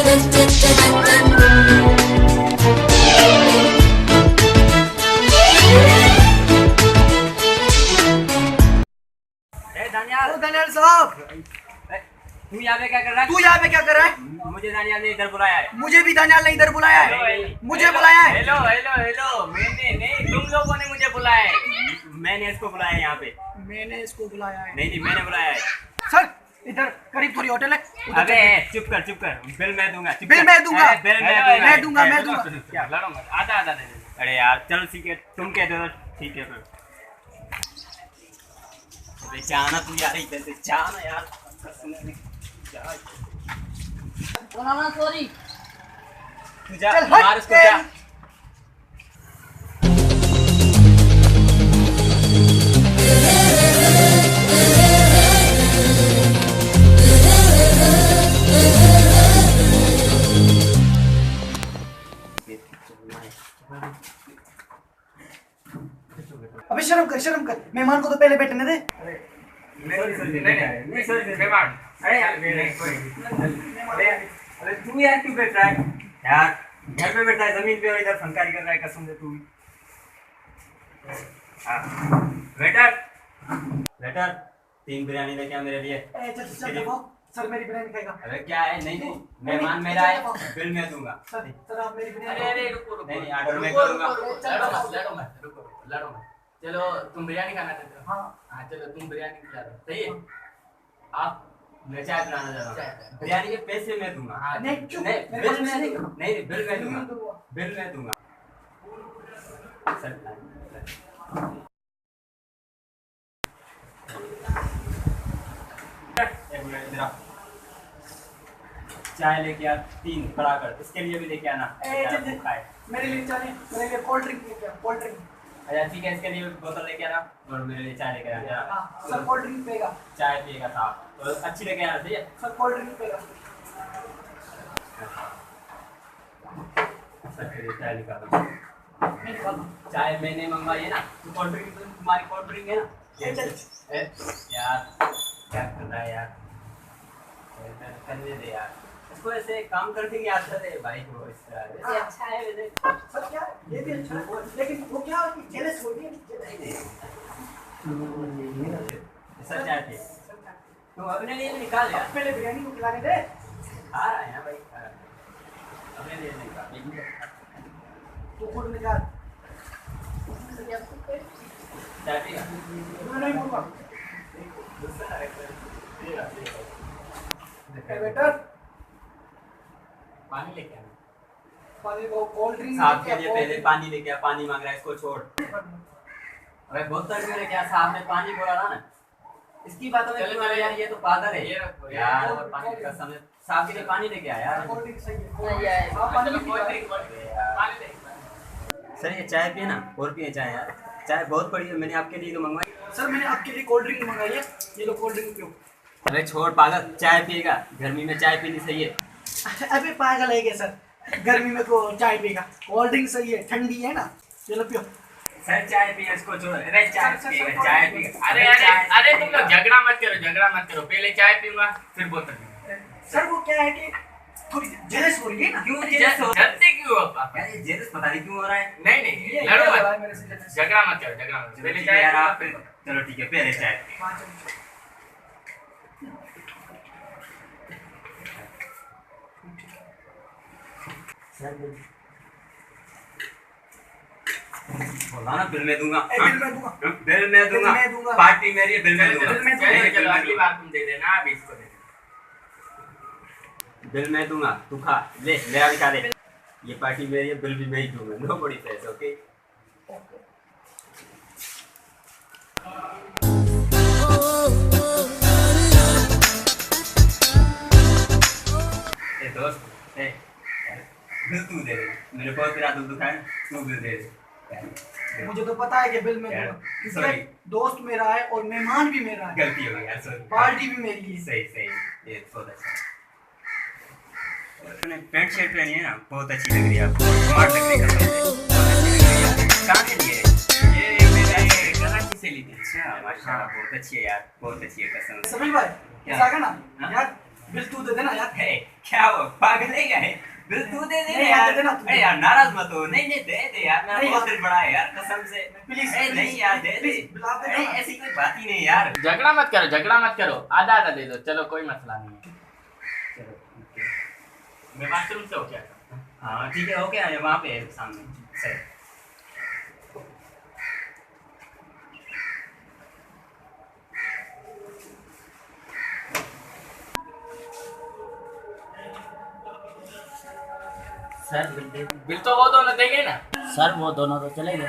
दानियाल साहब, तू यहाँ पे क्या कर रहा है? तू यहाँ पे क्या कर रहा है? मुझे दानियाल ने इधर बुलाया है। मुझे भी दानियाल ने इधर बुलाया है। मुझे बुलाया है। हेलो हेलो हेलो, मैंने नहीं, तुम लोगों ने मुझे बुलाया है। मैंने इसको बुलाया है यहाँ पे। मैंने इसको बुलाया है। नहीं, मैंने बुलाया है। सर, इधर करीब थोड़ी होटल है। अबे चुप कर। बिल मैं दूंगा। बिल मैं दूंगा। बिल मैं दूंगा। क्या लड़ो मत, आधा। अरे यार चलो ठीक है, तुम कहते हो ठीक है फिर। अरे जाना तू यार, इधर से जाना यार। सॉरी। तू जा, मार इसको जा। अबे शर्म कर। मेहमान को तो पहले बैठने दे। अरे तू यार क्यों बैठ रहा है यार? घर पे बैठा है, जमीन पे, और इधर फनकारी कर रहा है कसम से तू। वेटर 3 बिरयानी लेके आ मेरे लिए। सर मेरी बिरयानी खाएगा। अरे क्या है? नहीं, मेहमान मेरा है, बिल मैं दूंगा। सर आप मेरी बिरयानी। अरे रुको। नहीं, ऑर्डर मैं करूंगा। लड़ो मत। चलो तुम बिरयानी खाना चाहते हो? हाँ चलो तुम बिरयानी खिला दो, सही है? आप मैं चाय पिलाना चाह रहा हूँ। बिरयानी के पैसे मैं दूंगा। नहीं, चुप। नहीं, बिल मैं दूंगा। बिल मैं दूंगा। चाय लेके आ 3 बड़ा कर, इसके लिए भी लेके आना। मेरे लिए कोल्ड ड्रिंक लेके आ, कोल्ड ड्रिंक। अच्छा ठीक है, इसके लिए बोतल लेके आना और मेरे लिए चाय लेके आना। सर कोल्ड ड्रिंक पिएगा। चाय पिएगा साहब, तो अच्छी लेके आना, ठीक है? सर कोल्ड ड्रिंक पिएगा। सर चाय निकालो। चाय मैंने मंगवाई है ना, तो कोल्ड ड्रिंक तुम्हारी कोल्ड ड्रिंक है ना? यार क्या कर रहा है यार? करने दे यार, इसको ऐसे काम कर देंगे आता है भाई को इस तरह। ये अच्छा है वैसे। सर क्या ये भी अच्छा है, लेकिन वो क्या कि जेलस हो गई है। सर चाय पे तो अपने लिए भी निकाल यार। पहले बिरयानी को खिलाने दे। आ रहा है ना भाई, अपने लिए निकाल। तू खुद निकाल। चाय पिएगा? मैं नहीं बोलूंगा। वेटर पानी लेके आना। पानी को कोल्ड ड्रिंक साहब के लिए पहले पानी लेके आ। पानी मांग रहा है, इसको छोड़। अरे बोतल क्यों लेके आ? साहब ने पानी बोला था ना, इसकी बातों में क्यों आ यार? ये तो पागल है यार। पानी का समय, साहब के लिए पानी लेके आ यार। कोल्ड ड्रिंक सही है। सर ये चाय पिए ना, और पिए चाय यार। चाय बहुत पड़ी है, मैंने आपके लिए तो मंगवाई। सर मैंने आपके लिए कोल्ड ड्रिंक मंगाई है, ये लो कोल्ड ड्रिंक पियो। अरे छोड़ पागल, चाय पिएगा, गर्मी में चाय पीनी सही है। अबे पागल है क्या सर? गर्मी में को चाय पिएगा, कोल्ड ड्रिंक सही है, ठंडी है ना। चलो पियो। सर चाय पिए, इसको छोड़। अरे चाय पिएगा, चाय पिएगा। अरे तुम लोग झगड़ा मत करो। पहले चाय पीऊंगा फिर बोतल पीऊंगा। सर वो क्या है कि थोड़ी जेलस हो रही है ना। क्यों जेलस हो? डरते क्यों हो पापा? यार ये जेलस पता नहीं क्यों हो रहा है। नहीं लड़ो मत, झगड़ा मत करो। पहले चाय यार आप, चलो ठीक है, पहले चाय। हाँ, चलो। बोला ना बिल मैं दूंगा। बिल मैं दूंगा। पार्टी मेरी है, बिल मैं दूंगा। चलो अगली बार तुम दे देना, अभी इसको दे देना। बिल मैं दूंगा, तू खा ले, मेरा भी खा ले। ये पार्टी मेरी है, बिल भी मैं ही दूंगा। नो बड़ी पैसे, ओके? दोस्त बिल तू दे दे, मेरे को तेरा दिल दुखा है, तू बिल दे दे। मुझे तो पता है कि बिल मैं दूंगा, क्योंकि दोस्त मेरा है और मेहमान भी मेरा है। गलती हो गई यार, सॉरी। पार्टी भी मेरी है। सही, ये बहुत अच्छा। तूने पैंट शर्ट पहनी है ना, बहुत अच्छी लग रही है आपको, स्मार्ट लग रही है, बहुत अच्छी लग रही है। कहाँ से लिए? ये मेरा कराची से ली थी। अच्छा माशाल्लाह, बहुत अच्छी है यार, बहुत अच्छी है कसम से। समीर भाई, क्या? ऐसा ना हाँ? यार, बिल तू दे देना यार। है क्या वो पागल है क्या है? बिल तू दे दे नहीं, यार। दे देना तू। अरे यार नाराज मत हो। नहीं नहीं दे दे यार, मेरा नहीं बहुत यार। दिल बड़ा है यार कसम से। प्लीज, अरे प्लीज, नहीं यार दे दे। प्लीज, बिल आप दे अरे दो ना। ऐसी कोई बात ही नहीं यार। झगड़ा मत करो, झगड़ा मत करो, आधा आधा दे दो, चलो कोई मसला नहीं है। चलो ठीक है, मैं बाथरूम से होके आता हूँ। हाँ ठीक है, ओके वहाँ पे है सामने। सही। सर बिल दे। बिल तो वो दोनों देंगे ना। सर वो दोनों तो चले गए।